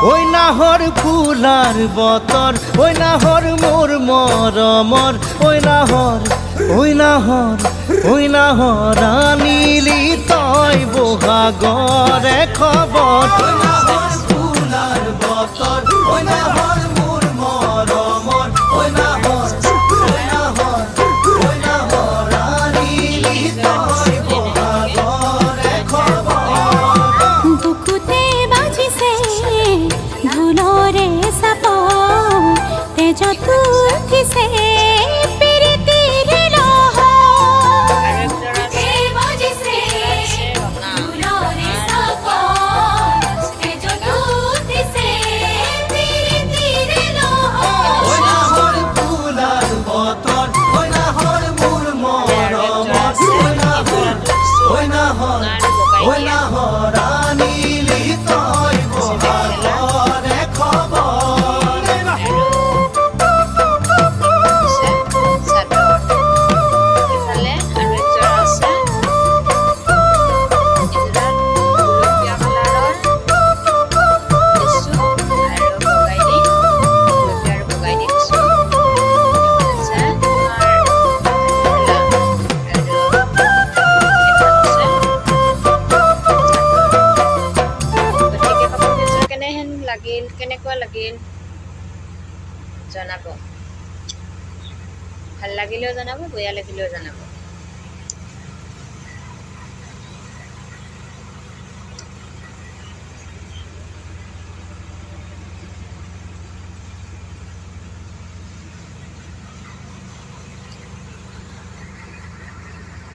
ওই নাহর ফুলার বতর ওই নাহর মোর মরমর ওই নাহর ওই নাহর ওই নাহর আনিলি তই বহাগরে খবর ওই নাহর ফুলার বতর ওই নাহর মোর মরমর ওই নাহর ওই নাহর ওই নাহর আনিলি তই বহাগরে খবর বুকুতে বাজিছে ধুলরে সাপ তেজ তুলছে কেনেকুৱা লাগিল জনাব ভাল লাগিলেও জনাব বেয়া লাগিলেও জনাব